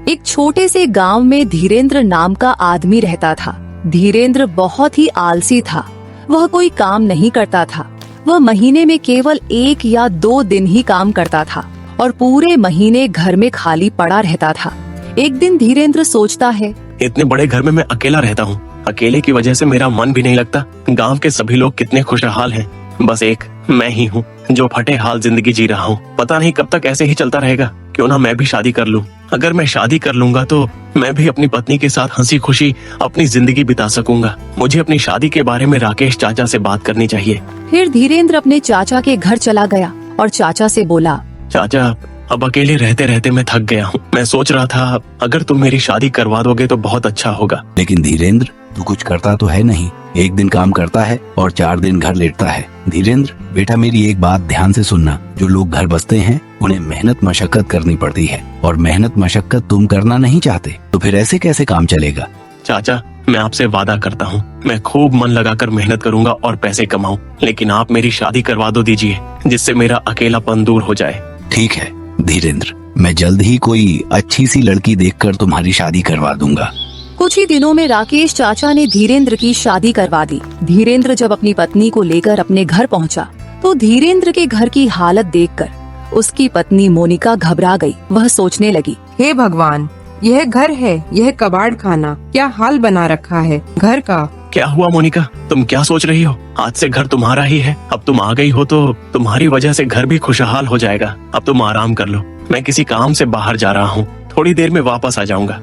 एक छोटे से गांव में धीरेन्द्र नाम का आदमी रहता था। धीरेन्द्र बहुत ही आलसी था। वह कोई काम नहीं करता था। वह महीने में केवल 1 या 2 दिन ही काम करता था और पूरे महीने घर में खाली पड़ा रहता था। एक दिन धीरेन्द्र सोचता है, इतने बड़े घर में मैं अकेला रहता हूँ। अकेले की वजह से मेरा मन भी नहीं लगता। गांव के सभी लोग कितने खुशहाल हैं। बस एक मैं ही हूँ जो फटे हाल जिंदगी जी रहा हूँ। पता नहीं कब तक ऐसे ही चलता रहेगा। क्यों ना मैं भी शादी कर लूँ। अगर मैं शादी कर लूंगा तो मैं भी अपनी पत्नी के साथ हंसी खुशी अपनी जिंदगी बिता सकूंगा। मुझे अपनी शादी के बारे में राकेश चाचा से बात करनी चाहिए। फिर धीरेन्द्र अपने चाचा के घर चला गया और चाचा से बोला, चाचा, अब अकेले रहते रहते मैं थक गया हूँ। मैं सोच रहा था अगर तुम मेरी शादी करवा दोगे तो बहुत अच्छा होगा। लेकिन धीरेन्द्र, तू कुछ करता तो है नहीं। 1 दिन काम करता है और 4 दिन घर लेटता है। धीरेन्द्र बेटा, मेरी एक बात ध्यान से सुनना। जो लोग घर बसते हैं उन्हें मेहनत मशक्कत करनी पड़ती है और मेहनत मशक्कत तुम करना नहीं चाहते, तो फिर ऐसे कैसे काम चलेगा। चाचा, मैं आपसे वादा करता हूँ मैं खूब मन लगाकर मेहनत करूंगा और पैसे कमाऊं, लेकिन आप मेरी शादी करवा दो दीजिए जिससे मेरा अकेलापन दूर हो जाए। ठीक है धीरेन्द्र, मैं जल्द ही कोई अच्छी सी लड़की देखकर तुम्हारी शादी करवा दूंगा। कुछ ही दिनों में राकेश चाचा ने धीरेन्द्र की शादी करवा दी। धीरेन्द्र जब अपनी पत्नी को लेकर अपने घर पहुंचा, तो धीरेन्द्र के घर की हालत देखकर उसकी पत्नी मोनिका घबरा गई। वह सोचने लगी, हे भगवान, यह घर है, यह कबाड़ खाना, क्या हाल बना रखा है घर का। क्या हुआ मोनिका, तुम क्या सोच रही हो? आज से घर तुम्हारा ही है। अब तुम आ गई हो तो तुम्हारी वजह से घर भी खुशहाल हो जाएगा। अब तुम आराम कर लो। मैं किसी काम से बाहर जा रहा हूँ, थोड़ी देर में वापस आ जाऊंगा।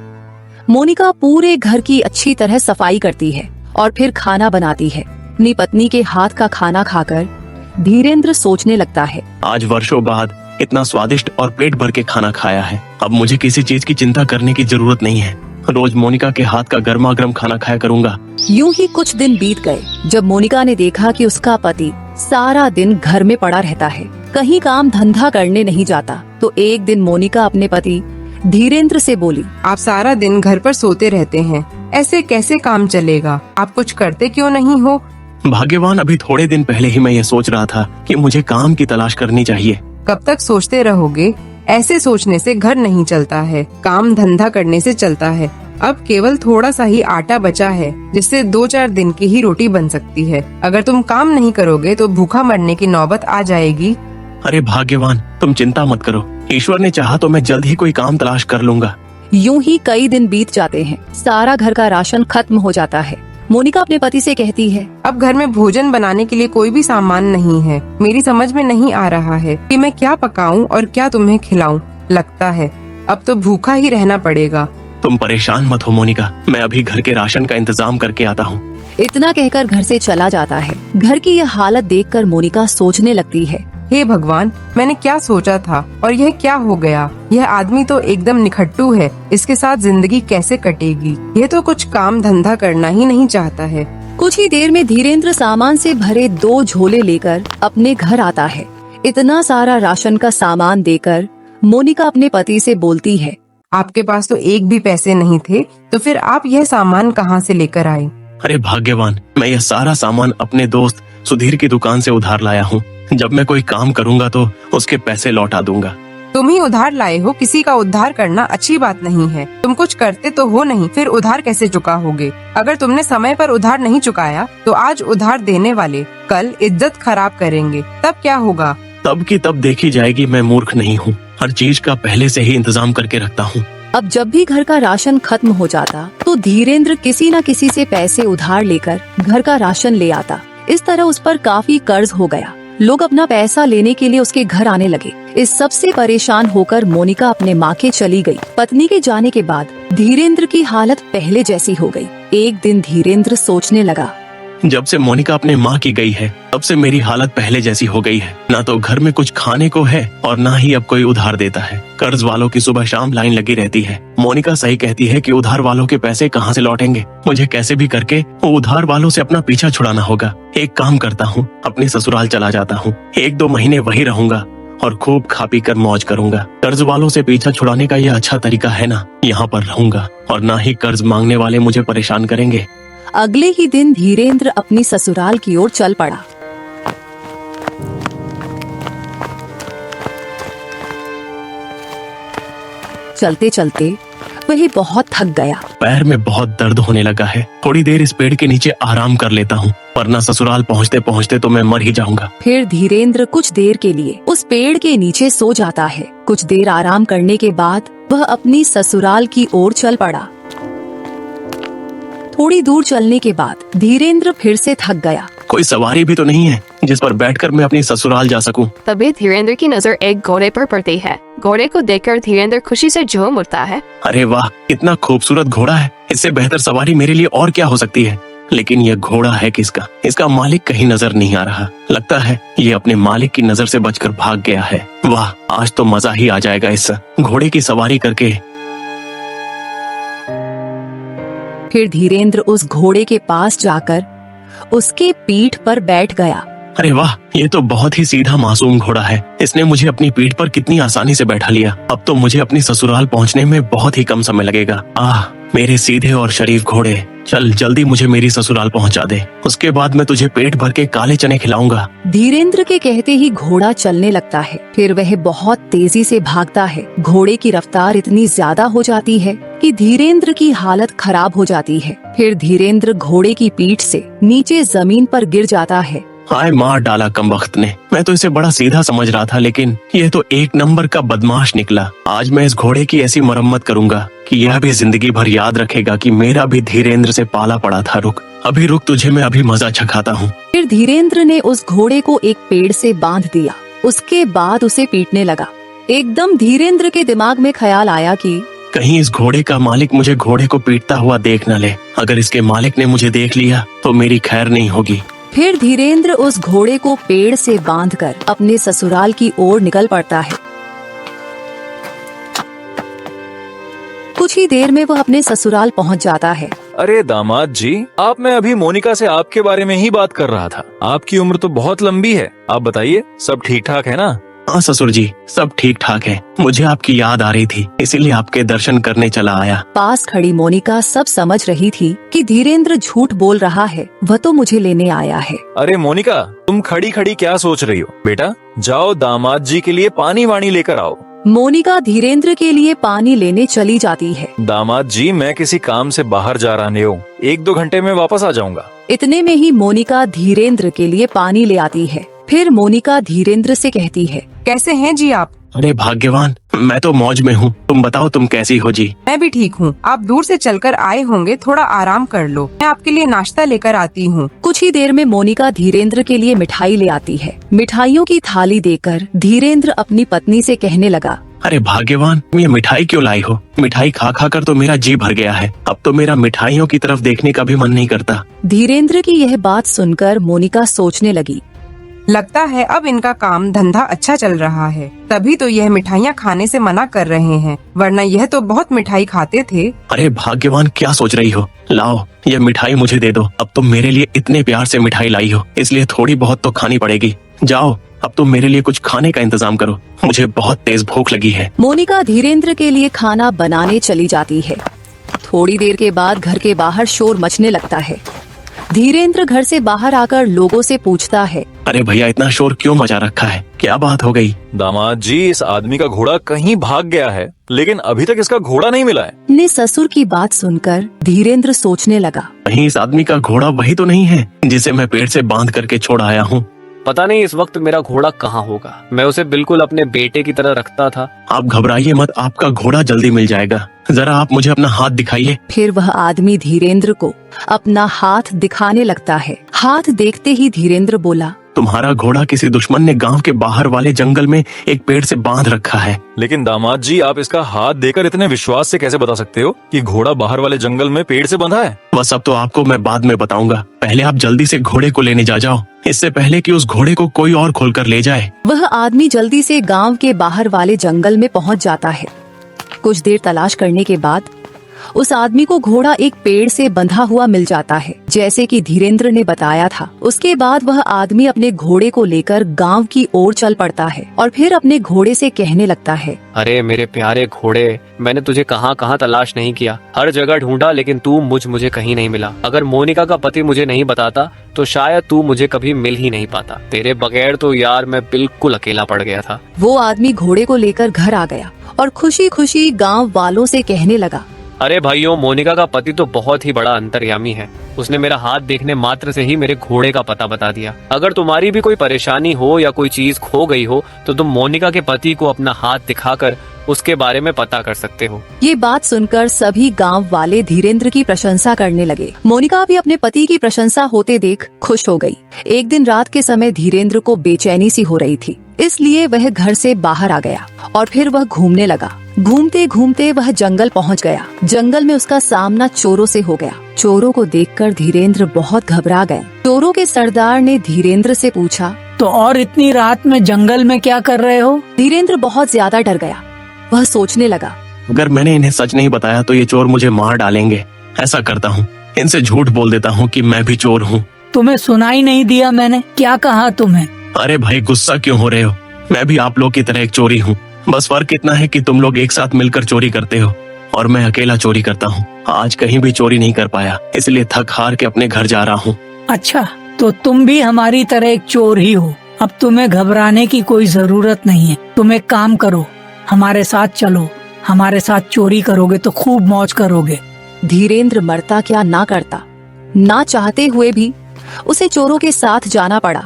मोनिका पूरे घर की अच्छी तरह सफाई करती है और फिर खाना बनाती है। अपनी पत्नी के हाथ का खाना खाकर धीरेन्द्र सोचने लगता है, आज वर्षों बाद इतना स्वादिष्ट और पेट भर के खाना खाया है। अब मुझे किसी चीज की चिंता करने की जरूरत नहीं है। रोज मोनिका के हाथ का गर्मा गर्म खाना खाया करूंगा। यूं ही कुछ दिन बीत गए। जब मोनिका ने देखा कि उसका पति सारा दिन घर में पड़ा रहता है, कहीं काम धंधा करने नहीं जाता, तो एक दिन मोनिका अपने पति धीरेन्द्र से बोली, आप सारा दिन घर पर सोते रहते हैं, ऐसे कैसे काम चलेगा। आप कुछ करते क्यों नहीं हो। भाग्यवान, अभी थोड़े दिन पहले ही मैं ये सोच रहा था कि मुझे काम की तलाश करनी चाहिए। कब तक सोचते रहोगे। ऐसे सोचने से घर नहीं चलता है, काम धंधा करने से चलता है। अब केवल थोड़ा सा ही आटा बचा है जिससे 2-4 दिन की ही रोटी बन सकती है। अगर तुम काम नहीं करोगे तो भूखा मरने की नौबत आ जाएगी। अरे भाग्यवान, तुम चिंता मत करो। ईश्वर ने चाहा तो मैं जल्द ही कोई काम तलाश कर लूंगा। यूं ही कई दिन बीत जाते हैं। सारा घर का राशन खत्म हो जाता है। मोनिका अपने पति से कहती है, अब घर में भोजन बनाने के लिए कोई भी सामान नहीं है। मेरी समझ में नहीं आ रहा है कि मैं क्या पकाऊं और क्या तुम्हें खिलाऊं। लगता है अब तो भूखा ही रहना पड़ेगा। तुम परेशान मत हो मोनिका, मैं अभी घर के राशन का इंतजाम करके आता हूँ। इतना कहकर घर से चला जाता है। घर की यह हालत देखकर मोनिका सोचने लगती है, हे भगवान, मैंने क्या सोचा था और यह क्या हो गया। यह आदमी तो एकदम निखट्टू है। इसके साथ जिंदगी कैसे कटेगी। यह तो कुछ काम धंधा करना ही नहीं चाहता है। कुछ ही देर में धीरेन्द्र सामान से भरे 2 झोले लेकर अपने घर आता है। इतना सारा राशन का सामान देकर मोनिका अपने पति से बोलती है, आपके पास तो एक भी पैसे नहीं थे, तो फिर आप यह सामान कहाँ से लेकर आए। अरे भाग्यवान, मैं यह सारा सामान अपने दोस्त सुधीर की दुकान से उधार लाया हूँ। जब मैं कोई काम करूँगा तो उसके पैसे लौटा दूंगा। तुम ही उधार लाए हो। किसी का उधार करना अच्छी बात नहीं है। तुम कुछ करते तो हो नहीं, फिर उधार कैसे चुकाओगे। अगर तुमने समय पर उधार नहीं चुकाया तो आज उधार देने वाले कल इज्जत खराब करेंगे। तब क्या होगा। तब की तब देखी जाएगी। मैं मूर्ख नहीं हूँ, हर चीज का पहले से ही इंतजाम करके रखता हूँ। अब जब भी घर का राशन खत्म हो जाता तो धीरेन्द्र किसी न किसी से पैसे उधार लेकर घर का राशन ले आता। इस तरह उस पर काफी कर्ज हो गया। लोग अपना पैसा लेने के लिए उसके घर आने लगे। इस सब से परेशान होकर मोनिका अपने मायके चली गई। पत्नी के जाने के बाद धीरेन्द्र की हालत पहले जैसी हो गई। एक दिन धीरेन्द्र सोचने लगा, जब से मोनिका अपने माँ की गई है तब से मेरी हालत पहले जैसी हो गई है। ना तो घर में कुछ खाने को है और ना ही अब कोई उधार देता है। कर्ज वालों की सुबह शाम लाइन लगी रहती है। मोनिका सही कहती है कि उधार वालों के पैसे कहाँ से लौटेंगे। मुझे कैसे भी करके वो उधार वालों से अपना पीछा छुड़ाना होगा। एक काम करता हूँ, अपने ससुराल चला जाता हूँ। 1-2 महीने वही रहूंगा और खूब खा पी कर मौज करूंगा। कर्ज वालों से पीछा छुड़ाने का यह अच्छा तरीका है ना। यहाँ पर रहूंगा और ना ही कर्ज मांगने वाले मुझे परेशान करेंगे। अगले ही दिन धीरेन्द्र अपनी ससुराल की ओर चल पड़ा। चलते चलते वह बहुत थक गया। पैर में बहुत दर्द होने लगा है। थोड़ी देर इस पेड़ के नीचे आराम कर लेता हूँ, वरना ससुराल पहुँचते पहुँचते तो मैं मर ही जाऊंगा। फिर धीरेंद्र कुछ देर के लिए उस पेड़ के नीचे सो जाता है। कुछ देर आराम करने के बाद वह अपनी ससुराल की ओर चल पड़ा। थोड़ी दूर चलने के बाद धीरेंद्र फिर से थक गया। कोई सवारी भी तो नहीं है जिस पर बैठकर मैं अपनी ससुराल जा सकूं। तभी धीरेंद्र की नजर एक घोड़े पर पड़ती है। घोड़े को देखकर धीरेंद्र खुशी से झूम उठता है। अरे वाह, इतना खूबसूरत घोड़ा है। इससे बेहतर सवारी मेरे लिए और क्या हो सकती है। लेकिन यह घोड़ा है किसका? इसका मालिक कहीं नजर नहीं आ रहा। लगता है ये अपने मालिक की नजर से बचकर भाग गया है। वाह, आज तो मजा ही आ जाएगा इस घोड़े की सवारी करके। फिर धीरेंद्र उस घोड़े के पास जाकर उसके पीठ पर बैठ गया। अरे वाह, ये तो बहुत ही सीधा मासूम घोड़ा है। इसने मुझे अपनी पीठ पर कितनी आसानी से बैठा लिया। अब तो मुझे अपनी ससुराल पहुंचने में बहुत ही कम समय लगेगा। मेरे सीधे और शरीफ घोड़े, चल जल्दी मुझे मेरी ससुराल पहुंचा दे। उसके बाद मैं तुझे पेट भर के काले चने खिलाऊंगा। धीरेंद्र के कहते ही घोड़ा चलने लगता है। फिर वह बहुत तेजी से भागता है। घोड़े की रफ्तार इतनी ज्यादा हो जाती है कि धीरेंद्र की हालत खराब हो जाती है। फिर धीरेंद्र घोड़े की पीठ से नीचे जमीन पर गिर जाता है। हाय, मार डाला कमबख्त ने। मैं तो इसे बड़ा सीधा समझ रहा था, लेकिन यह तो एक नंबर का बदमाश निकला। आज मैं इस घोड़े की ऐसी मरम्मत करूंगा कि यह भी जिंदगी भर याद रखेगा कि मेरा भी धीरेंद्र से पाला पड़ा था। रुक, अभी रुक, तुझे मैं अभी मजा चखाता हूँ। फिर धीरेंद्र ने उस घोड़े को एक पेड़ से बांध दिया। उसके बाद उसे पीटने लगा। एकदम धीरेंद्र के दिमाग में ख्याल आया कि कहीं इस घोड़े का मालिक मुझे घोड़े को पीटता हुआ देख न ले। अगर इसके मालिक ने मुझे देख लिया तो मेरी खैर नहीं होगी। फिर धीरेंद्र उस घोड़े को पेड़ से बांधकर अपने ससुराल की ओर निकल पड़ता है। कुछ ही देर में वह अपने ससुराल पहुंच जाता है। अरे दामाद जी, मैं अभी मोनिका से आपके बारे में ही बात कर रहा था। आपकी उम्र तो बहुत लंबी है। आप बताइए, सब ठीक ठाक है ना? हाँ ससुर जी, सब ठीक ठाक है। मुझे आपकी याद आ रही थी, इसीलिए आपके दर्शन करने चला आया। पास खड़ी मोनिका सब समझ रही थी कि धीरेंद्र झूठ बोल रहा है। वह तो मुझे लेने आया है। अरे मोनिका, तुम खड़ी खड़ी क्या सोच रही हो? बेटा जाओ, दामाद जी के लिए पानी वाणी लेकर आओ। मोनिका धीरेंद्र के लिए पानी लेने चली जाती है। दामाद जी, मैं किसी काम से बाहर जा रहा हूँ, 1-2 घंटे में वापस आ जाऊंगा। इतने में ही मोनिका धीरेंद्र के लिए पानी ले आती है। फिर मोनिका धीरेंद्र से कहती है, कैसे हैं जी आप? अरे भाग्यवान, मैं तो मौज में हूँ। तुम बताओ, तुम कैसी हो जी? मैं भी ठीक हूँ। आप दूर से चलकर आए होंगे, थोड़ा आराम कर लो। मैं आपके लिए नाश्ता लेकर आती हूँ। कुछ ही देर में मोनिका धीरेंद्र के लिए मिठाई ले आती है। मिठाइयों की थाली देकर धीरेंद्र अपनी पत्नी से कहने लगा, अरे भाग्यवान, तुम ये मिठाई क्यों लाई हो? मिठाई खा खा कर तो मेरा जी भर गया है। अब तो मेरा मिठाइयों की तरफ देखने का भी मन नहीं करता। धीरेंद्र की यह बात सुनकर मोनिका सोचने लगी, लगता है अब इनका काम धंधा अच्छा चल रहा है, तभी तो यह मिठाइयाँ खाने से मना कर रहे हैं, वरना यह तो बहुत मिठाई खाते थे। अरे भाग्यवान, क्या सोच रही हो? लाओ, यह मिठाई मुझे दे दो। अब तुम मेरे लिए इतने प्यार से मिठाई लाई हो, इसलिए थोड़ी बहुत तो खानी पड़ेगी। जाओ, अब तुम मेरे लिए कुछ खाने का इंतजाम करो। मुझे बहुत तेज भूख लगी है। मोनिका धीरेंद्र के लिए खाना बनाने चली जाती है। थोड़ी देर के बाद घर के बाहर शोर मचने लगता है। धीरेंद्र घर से बाहर आकर लोगों से पूछता है, अरे भैया, इतना शोर क्यों मचा रखा है? क्या बात हो गई? दामाद जी, इस आदमी का घोड़ा कहीं भाग गया है, लेकिन अभी तक इसका घोड़ा नहीं मिला है। ने ससुर की बात सुनकर धीरेंद्र सोचने लगा, कहीं इस आदमी का घोड़ा वही तो नहीं है जिसे मैं पेड़ से बांध करके छोड़ आया हूँ? पता नहीं इस वक्त मेरा घोड़ा कहाँ होगा। मैं उसे बिल्कुल अपने बेटे की तरह रखता था। आप घबराइए मत, आपका घोड़ा जल्दी मिल जाएगा। जरा आप मुझे अपना हाथ दिखाइए। फिर वह आदमी धीरेंद्र को अपना हाथ दिखाने लगता है। हाथ देखते ही धीरेंद्र बोला, तुम्हारा घोड़ा किसी दुश्मन ने गांव के बाहर वाले जंगल में एक पेड़ से बांध रखा है। लेकिन दामाद जी, आप इसका हाथ देकर इतने विश्वास से कैसे बता सकते हो कि घोड़ा बाहर वाले जंगल में पेड़ से बंधा है? वह सब तो आपको मैं बाद में बताऊंगा। पहले आप जल्दी से घोड़े को लेने जा जाओ, इससे पहले कि उस घोड़े को कोई और खोलकर ले जाए। वह आदमी जल्दी से गांव के बाहर वाले जंगल में पहुंच जाता है। कुछ देर तलाश करने के बाद उस आदमी को घोड़ा एक पेड़ से बंधा हुआ मिल जाता है, जैसे कि धीरेंद्र ने बताया था। उसके बाद वह आदमी अपने घोड़े को लेकर गांव की ओर चल पड़ता है और फिर अपने घोड़े से कहने लगता है, अरे मेरे प्यारे घोड़े, मैंने तुझे कहाँ कहाँ तलाश नहीं किया, हर जगह ढूंढा, लेकिन तू मुझे कहीं नहीं मिला। अगर मोनिका का पति मुझे नहीं बताता तो शायद तू मुझे कभी मिल ही नहीं पाता। तेरे बगैर तो यार मैं बिल्कुल अकेला पड़ गया था। वो आदमी घोड़े को लेकर घर आ गया और खुशी खुशी गांव वालों से कहने लगा, अरे भाइयों, मोनिका का पति तो बहुत ही बड़ा अंतर्यामी है। उसने मेरा हाथ देखने मात्र से ही मेरे घोड़े का पता बता दिया। अगर तुम्हारी भी कोई परेशानी हो या कोई चीज खो गई हो तो तुम मोनिका के पति को अपना हाथ दिखाकर उसके बारे में पता कर सकते हो। ये बात सुनकर सभी गांव वाले धीरेंद्र की प्रशंसा करने लगे। मोनिका भी अपने पति की प्रशंसा होते देख खुश हो गई। एक दिन रात के समय धीरेंद्र को बेचैनी सी हो रही थी, इसलिए वह घर से बाहर आ गया और फिर वह घूमने लगा। घूमते घूमते वह जंगल पहुंच गया। जंगल में उसका सामना चोरों से हो गया। चोरों को देखकर धीरेंद्र बहुत घबरा गए। चोरों के सरदार ने धीरेंद्र से पूछा, तो और इतनी रात में जंगल में क्या कर रहे हो? धीरेंद्र बहुत ज्यादा डर गया। वह सोचने लगा, अगर मैंने इन्हें सच नहीं बताया तो ये चोर मुझे मार डालेंगे। ऐसा करता हूँ, इनसे झूठ बोल देता हूँ कि मैं भी चोर हूँ। तुम्हें सुनाई नहीं दिया मैंने क्या कहा तुम्हें? अरे भाई, गुस्सा क्यों हो रहे हो? मैं भी आप लोग की तरह एक चोरी हूँ। बस फर्क इतना है कि तुम लोग एक साथ मिलकर चोरी करते हो और मैं अकेला चोरी करता हूँ। आज कहीं भी चोरी नहीं कर पाया, इसलिए थक हार के अपने घर जा रहा हूँ। अच्छा, तो तुम भी हमारी तरह एक चोर ही हो। अब तुम्हें घबराने की कोई जरूरत नहीं है। तुम एक काम करो, हमारे साथ चलो। हमारे साथ चोरी करोगे तो खूब मौज करोगे। धीरेंद्र मरता क्या ना करता। ना चाहते हुए भी उसे चोरों के साथ जाना पड़ा।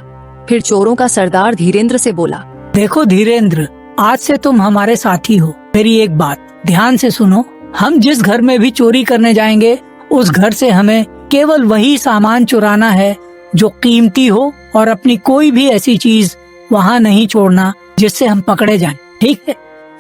फिर चोरों का सरदार धीरेंद्र से बोला, देखो धीरेंद्र, आज से तुम हमारे साथी हो। मेरी एक बात ध्यान से सुनो। हम जिस घर में भी चोरी करने जाएंगे उस घर से हमें केवल वही सामान चुराना है जो कीमती हो और अपनी कोई भी ऐसी चीज वहाँ नहीं छोड़ना जिससे हम पकड़े जाएं। ठीक है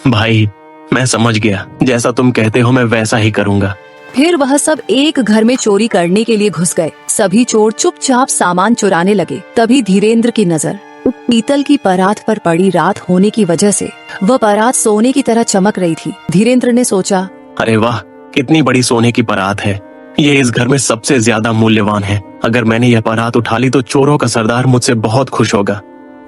भाई, मैं समझ गया। जैसा तुम कहते हो मैं वैसा ही करूँगा। फिर वह सब एक घर में चोरी करने के लिए घुस गए। सभी चोर चुपचाप सामान चुराने लगे। तभी धीरेंद्र की नजर पीतल की परात पर पड़ी। रात होने की वजह से वह परात सोने की तरह चमक रही थी। धीरेंद्र ने सोचा, अरे वाह, कितनी बड़ी सोने की परात है। ये इस घर में सबसे ज्यादा मूल्यवान है। अगर मैंने यह परात उठा ली तो चोरों का सरदार मुझसे बहुत खुश होगा।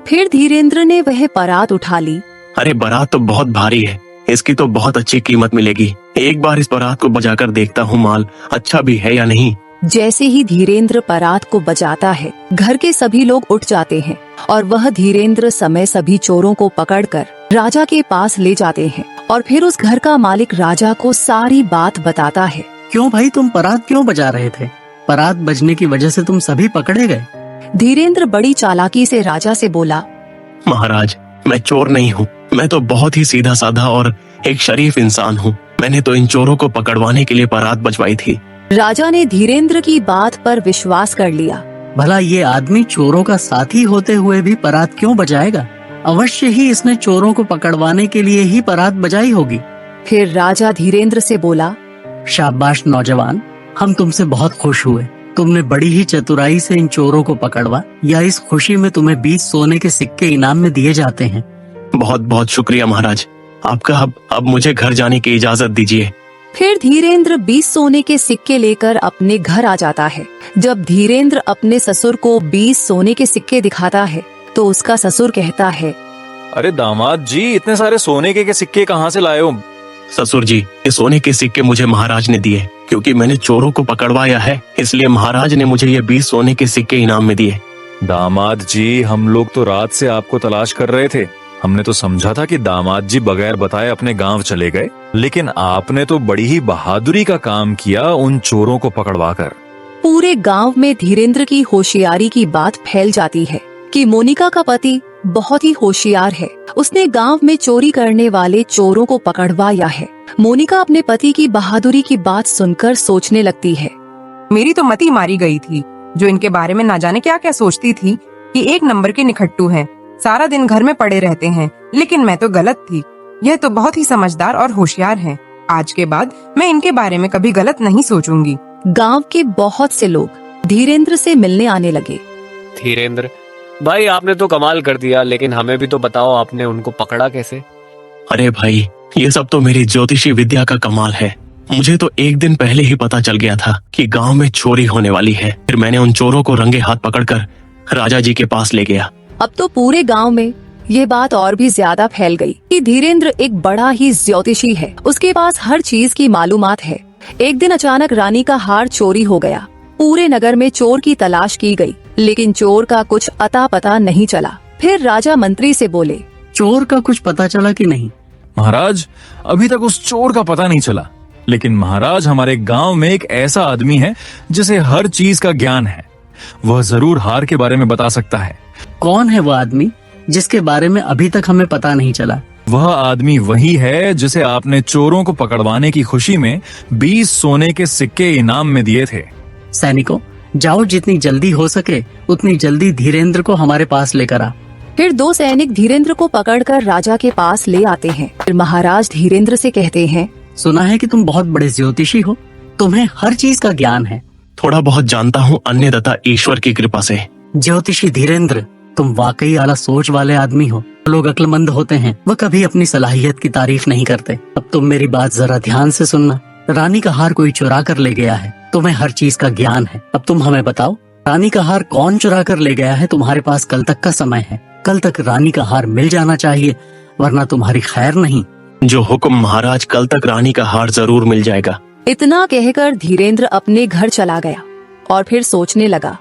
फिर धीरेंद्र ने वह परात उठा ली। अरे बारात तो बहुत भारी है, इसकी तो बहुत अच्छी कीमत मिलेगी। एक बार इस बारात को बजाकर देखता हूँ माल अच्छा भी है या नहीं। जैसे ही धीरेंद्र परात को बजाता है, घर के सभी लोग उठ जाते हैं और वह धीरेंद्र समय सभी चोरों को पकड़कर राजा के पास ले जाते हैं और फिर उस घर का मालिक राजा को सारी बात बताता है। क्यों भाई, तुम परात क्यों बजा रहे थे? परात बजने की वजह से तुम सभी पकड़े गए। धीरेंद्र बड़ी चालाकी से राजा से बोला, महाराज, मैं चोर नहीं हूँ। मैं तो बहुत ही सीधा साधा और एक शरीफ इंसान हूँ। मैंने तो इन चोरों को पकड़वाने के लिए परात बजवाई थी। राजा ने धीरेंद्र की बात पर विश्वास कर लिया। भला ये आदमी चोरों का साथी होते हुए भी परात क्यों बजाएगा? अवश्य ही इसने चोरों को पकड़वाने के लिए ही परात बजाई होगी। फिर राजा धीरेंद्र से बोला, शाबाश नौजवान, हम तुमसे बहुत खुश हुए। तुमने बड़ी ही चतुराई से इन चोरों को पकड़वा। या इस खुशी में तुम्हें 20 सोने के सिक्के इनाम में दिए जाते हैं। बहुत बहुत शुक्रिया महाराज आपका। अब मुझे घर जाने की इजाजत दीजिए। फिर धीरेंद्र 20 सोने के सिक्के लेकर अपने घर आ जाता है। जब धीरेंद्र अपने ससुर को 20 सोने के सिक्के दिखाता है तो उसका ससुर कहता है, अरे दामाद जी, इतने सारे सोने के सिक्के कहाँ से लाए हो? ससुर जी, ये सोने के सिक्के मुझे महाराज ने दिए क्योंकि मैंने चोरों को पकड़वाया है, इसलिए महाराज ने मुझे ये 20 सोने के सिक्के इनाम में दिए। दामाद जी, हम लोग तो रात से आपको तलाश कर रहे थे। हमने तो समझा था कि दामाद जी बगैर बताए अपने गांव चले गए, लेकिन आपने तो बड़ी ही बहादुरी का काम किया उन चोरों को पकड़वाकर। पूरे गांव में धीरेंद्र की होशियारी की बात फैल जाती है कि मोनिका का पति बहुत ही होशियार है। उसने गांव में चोरी करने वाले चोरों को पकड़वाया है। मोनिका अपने पति की बहादुरी की बात सुनकर सोचने लगती है, मेरी तो मती मारी गई थी, जो इनके बारे में ना जाने क्या क्या सोचती थी कि एक नंबर के निखट्टू हैं, सारा दिन घर में पड़े रहते हैं। लेकिन मैं तो गलत थी। यह तो बहुत ही समझदार और होशियार हैं। आज के बाद मैं इनके बारे में कभी गलत नहीं सोचूंगी। गांव के बहुत से लोग धीरेंद्र से मिलने आने लगे। धीरेंद्र भाई, आपने तो कमाल कर दिया, लेकिन हमें भी तो बताओ आपने उनको पकड़ा कैसे? अरे भाई, ये सब तो मेरी ज्योतिषी विद्या का कमाल है। मुझे तो एक दिन पहले ही पता चल गया था कि गांव में चोरी होने वाली है। फिर मैंने उन चोरों को रंगे हाथ पकड़कर राजा जी के पास ले गया। अब तो पूरे गांव में ये बात और भी ज्यादा फैल गई कि धीरेंद्र एक बड़ा ही ज्योतिषी है। उसके पास हर चीज की मालूमात है। एक दिन अचानक रानी का हार चोरी हो गया। पूरे नगर में चोर की तलाश की गई, लेकिन चोर का कुछ अता पता नहीं चला। फिर राजा मंत्री से बोले, चोर का कुछ पता चला कि नहीं? महाराज, अभी तक उस चोर का पता नहीं चला। लेकिन महाराज, हमारे गांव में एक ऐसा आदमी है जिसे हर चीज का ज्ञान है। वह जरूर हार के बारे में बता सकता है। कौन है वो आदमी जिसके बारे में अभी तक हमें पता नहीं चला? वह आदमी वही है जिसे आपने चोरों को पकड़वाने की खुशी में 20 सोने के सिक्के इनाम में दिए थे। सैनिकों, जाओ, जितनी जल्दी हो सके उतनी जल्दी धीरेंद्र को हमारे पास लेकर आ। फिर 2 सैनिक धीरेंद्र को पकड़कर राजा के पास ले आते हैं। फिर महाराज धीरेंद्र से कहते हैं, सुना है कि तुम बहुत बड़े ज्योतिषी हो, तुम्हें हर चीज का ज्ञान है। थोड़ा बहुत जानता हूँ, अन्यथा ईश्वर की कृपा से। ज्योतिषी धीरेंद्र, तुम वाकई आला सोच वाले आदमी हो। लोग अक्लमंद होते हैं, वह कभी अपनी सलाहियत की तारीफ नहीं करते। अब तुम मेरी बात जरा ध्यान से सुनना। रानी का हार कोई चुरा कर ले गया है। तुम्हें हर चीज का ज्ञान है। अब तुम हमें बताओ, रानी का हार कौन चुरा कर ले गया है? तुम्हारे पास कल तक का समय है। कल तक रानी का हार मिल जाना चाहिए, वरना तुम्हारी खैर नहीं। जो हुक्म महाराज, कल तक रानी का हार जरूर मिल जाएगा। इतना कहकर धीरेंद्र अपने घर चला गया और फिर सोचने लगा,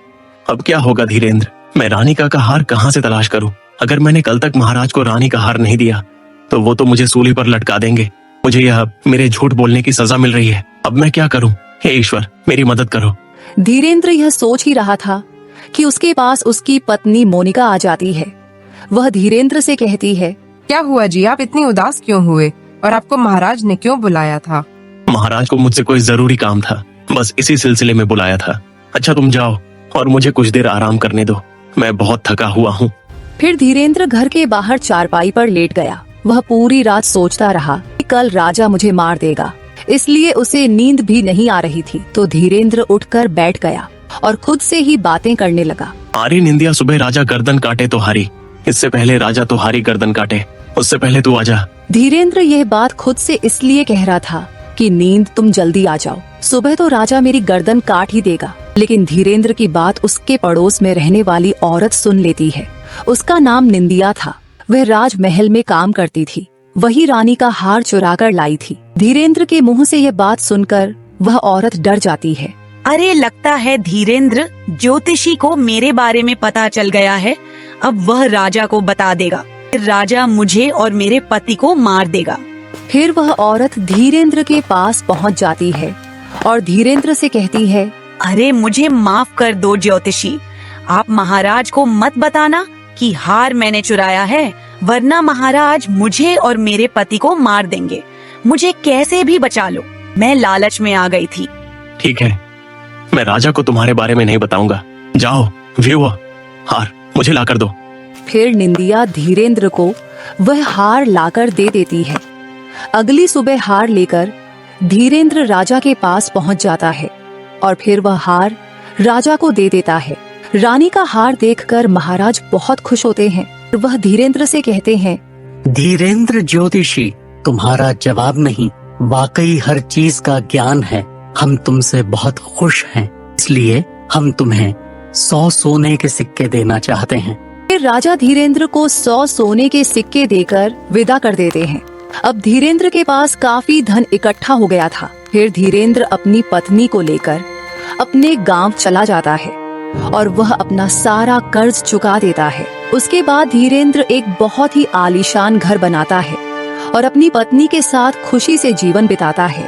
अब क्या होगा धीरेंद्र? मैं रानी का हार कहाँ से तलाश करूं? अगर मैंने कल तक महाराज को रानी का हार नहीं दिया तो वो तो मुझे सूली पर लटका देंगे। मुझे यह मेरे झूठ बोलने की सजा मिल रही है। अब मैं क्या करूं? हे ईश्वर, मेरी मदद करो। धीरेंद्र यह सोच ही रहा था कि उसके पास उसकी पत्नी मोनिका आ जाती है। वह धीरेंद्र से कहती है, क्या हुआ जी, आप इतनी उदास क्यों हुए और आपको महाराज ने क्यों बुलाया था? महाराज को मुझसे कोई जरूरी काम था, बस इसी सिलसिले में बुलाया था। अच्छा, तुम जाओ और मुझे कुछ देर आराम करने दो, मैं बहुत थका हुआ हूँ। फिर धीरेंद्र घर के बाहर चारपाई पर लेट गया। वह पूरी रात सोचता रहा कि कल राजा मुझे मार देगा, इसलिए उसे नींद भी नहीं आ रही थी। तो धीरेंद्र उठकर बैठ गया और खुद से ही बातें करने लगा। आरी निंदिया, सुबह राजा गर्दन काटे तो हारी, इससे पहले राजा तो हारी गर्दन काटे, उससे पहले तू आजा। धीरेंद्र यह बात खुद से इसलिए कह रहा था कि नींद तुम जल्दी आ जाओ, सुबह तो राजा मेरी गर्दन काट ही देगा। लेकिन धीरेंद्र की बात उसके पड़ोस में रहने वाली औरत सुन लेती है। उसका नाम निंदिया था। वह राजमहल में काम करती थी। वही रानी का हार चुरा कर लाई थी। धीरेंद्र के मुंह से यह बात सुनकर वह औरत डर जाती है। अरे, लगता है धीरेंद्र ज्योतिषी को मेरे बारे में पता चल गया है। अब वह राजा को बता देगा। राजा मुझे और मेरे पति को मार देगा। फिर वह औरत धीरेंद्र के पास पहुंच जाती है और धीरेंद्र से कहती है, अरे, मुझे माफ कर दो ज्योतिषी, आप महाराज को मत बताना कि हार मैंने चुराया है, वरना महाराज मुझे और मेरे पति को मार देंगे। मुझे कैसे भी बचा लो, मैं लालच में आ गई थी। ठीक है, मैं राजा को तुम्हारे बारे में नहीं बताऊंगा। जाओ, व्यू हार मुझे लाकर दो। फिर निंदिया धीरेंद्र को वह हार लाकर दे देती है। अगली सुबह हार लेकर धीरेंद्र राजा के पास पहुंच जाता है और फिर वह हार राजा को दे देता है। रानी का हार देखकर महाराज बहुत खुश होते हैं। वह धीरेंद्र से कहते हैं, धीरेंद्र ज्योतिषी, तुम्हारा जवाब नहीं, वाकई हर चीज का ज्ञान है। हम तुमसे बहुत खुश हैं, इसलिए हम तुम्हें 100 सोने के सिक्के देना चाहते हैं। फिर राजा धीरेंद्र को 100 सोने के सिक्के देकर विदा कर देते हैं। अब धीरेंद्र के पास काफी धन इकट्ठा हो गया था। फिर धीरेंद्र अपनी पत्नी को लेकर अपने गांव चला जाता है और वह अपना सारा कर्ज चुका देता है। उसके बाद धीरेंद्र एक बहुत ही आलीशान घर बनाता है और अपनी पत्नी के साथ खुशी से जीवन बिताता है।